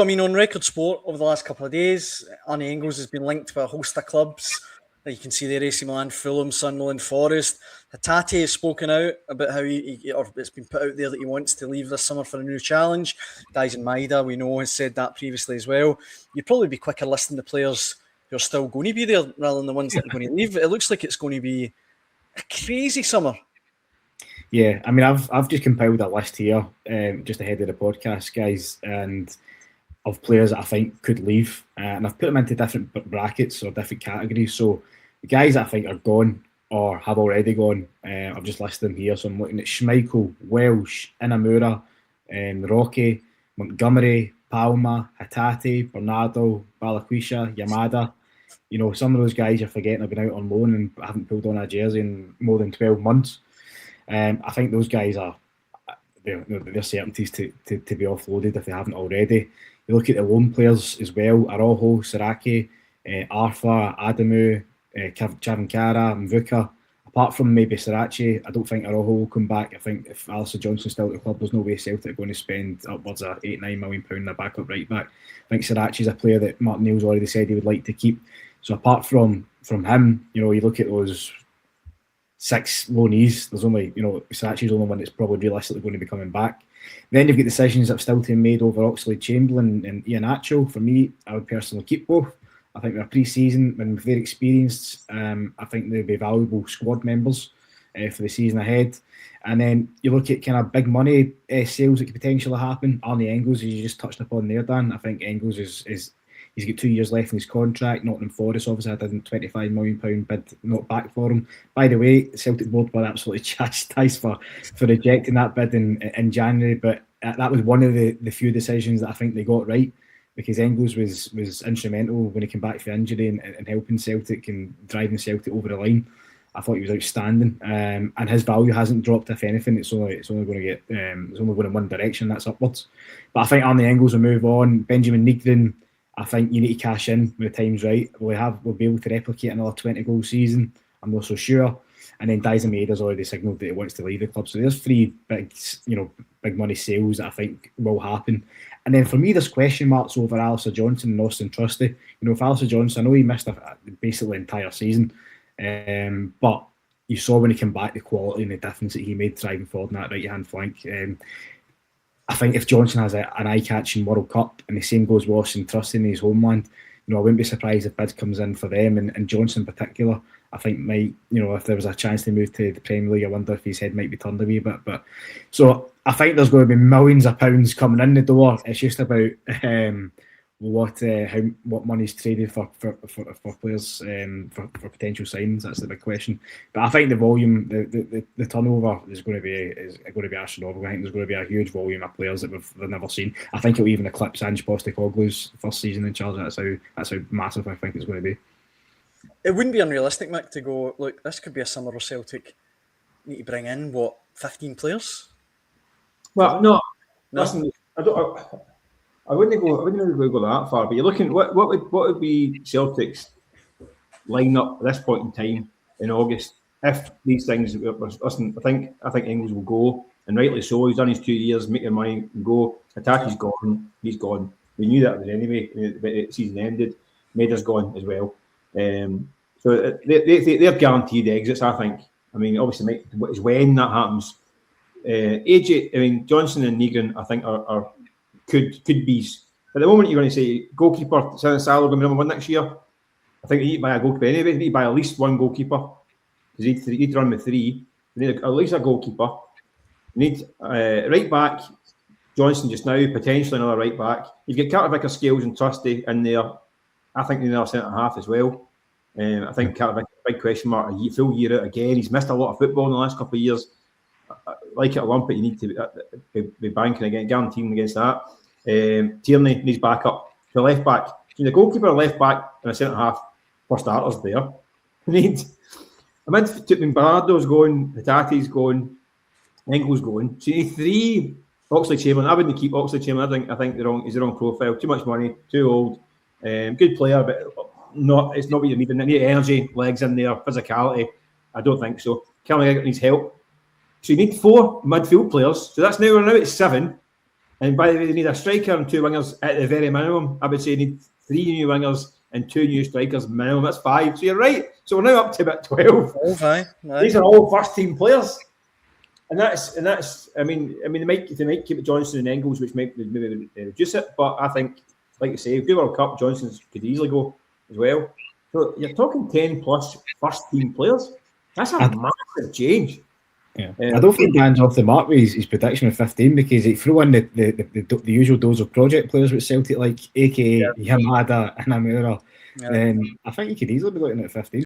I mean, on Record Sport over the last couple of days, Arnie Engels has been linked with a host of clubs. You can see there: AC Milan, Fulham, Sunderland, Forest. Hatate has spoken out about how or it's been put out there that he wants to leave this summer for a new challenge. Daisen Maeda, we know, has said that previously as well. You'd probably be quicker listing the players who are still going to be there rather than the ones that are going to leave. It looks like it's going to be a crazy summer. Yeah, I mean, I've just compiled a list here just ahead of the podcast, guys, and of players that I think could leave, and I've put them into different brackets or different categories. So the guys that I think are gone or have already gone, I've just listed them here. So I'm looking at Schmeichel, Welsh, Inamura, Rocky, Montgomery, Palma, Hatate, Bernardo, Balaquisha, Yamada. You know, some of those guys you're forgetting have been out on loan and haven't pulled on a jersey in more than 12 months. I think those guys are they're certainties to be offloaded if they haven't already. You look at the loan players as well: Araujo, Saraki, Arfa, Adamu, Chavankara, Mvuka. Apart from maybe Sirachi, I don't think Araujo will come back. I think if Alistair Johnson's still at the club, there's no way Celtic are going to spend upwards of £8-9 million on a backup right back. I think Sirachi's a player that Martin Neil's already said he would like to keep. So apart from him, you know, you look at those 6 loanees, there's only, you know, Sirachi's the only one that's probably realistically going to be coming back. Then you've got decisions that have still to be made over Oxlade-Chamberlain and Iheanacho. For me, I would personally keep both. I think they're pre-season and they're experienced. I think they'd be valuable squad members for the season ahead. And then you look at kind of big money sales that could potentially happen. Arnie Engels, as you just touched upon there, Dan. I think Engels is he's got 2 years left in his contract. Nottingham Forest obviously had a £25 million bid not back for him. By the way, the Celtic board were absolutely chastised for rejecting that bid in January, but that was one of the few decisions that I think they got right, because Engels was instrumental when he came back from injury and helping Celtic and driving Celtic over the line. I thought he was outstanding, and his value hasn't dropped. If anything, it's only going to get it's only going in one direction. That's upwards. But I think Arnie Engels will move on. Benjamin Nygren, I think you need to cash in when the time's right. We'll be able to replicate another 20-goal season. I'm not so sure. And then Daisen Maeda's already signalled that he wants to leave the club. So there's 3 big money sales that I think will happen. And then for me, there's question marks over Alistair Johnson and Austin Trusty. You know, for Alistair Johnson, I know he missed basically the entire season, but you saw when he came back the quality and the difference that he made driving forward in that right-hand flank. I think if Johnson has an eye-catching World Cup, and the same goes with Austin Trusty in his homeland, you know, I wouldn't be surprised if bids comes in for them, and Johnson in particular, I think might, you know, if there was a chance to move to the Premier League, I wonder if his head might be turned a wee bit. But so I think there's going to be millions of pounds coming in the door. It's just about what money's traded for players for potential signings. That's the big question. But I think the volume, the turnover is going to be astronomical. I think there's going to be a huge volume of players that we've never seen. I think it'll even eclipse Ange Postecoglou's first season in charge. That's how massive I think it's going to be. It wouldn't be unrealistic, Mick, to go, look, this could be a summer where Celtic need to bring in 15 players. Well, no. Listen, I wouldn't really go that far, but you're looking what would be Celtic's lineup at this point in time in August if these things. Listen, I think Engels will go, and rightly so. He's done his 2 years, make your money and go. Hatate's gone. He's gone. We knew that anyway. The season ended. Maeda's gone as well. So they're guaranteed exits. I think. I mean, obviously, it's when that happens. AJ, I mean, Johnson and Nygren, I think are could be. At the moment, you're going to say goalkeeper Salah going to be number 1 next year. I think you need to buy a goalkeeper anyway. You need to buy at least 1 goalkeeper because you need to run with 3. You need at least a goalkeeper. You need right back. Johnson just now, potentially another right back. You've got Carter Vicker, Scales, and Trusty in there. I think they're centre half as well. I think Carter Vicker, big question mark, a full year out again. He's missed a lot of football in the last couple of years. Like it or lump it, you need to be banking again, guaranteeing against that. Tierney needs backup. The left back, the goalkeeper, left back, and a centre half for starters there. Bernardo's going, Hatate's going, Engels going. So you need 3. Oxlade-Chamberlain, I wouldn't keep Oxlade-Chamberlain. I think he's the wrong profile. Too much money, too old. Good player, but it's not what you need. You need energy, legs in there, physicality. I don't think so. Callum Gallagher needs help. So you need 4 midfield players. So we're now at 7. And by the way, they need a striker and 2 wingers at the very minimum. I would say they need 3 new wingers and 2 new strikers minimum. That's 5. So you're right. So we're now up to about 12. Aye. These are all first team players. And that's. I mean, they might keep it Johnson and Engels, which might maybe reduce it. But I think, like you say, if we World Cup, Johnson could easily go as well. So you're talking 10 plus first team players. That's a massive change. Yeah. I don't think Dan's off the mark with his prediction of 15 because he threw in the usual dose of project players with Celtic, like aka Yamada and Amura. I think he could easily be looking at 15.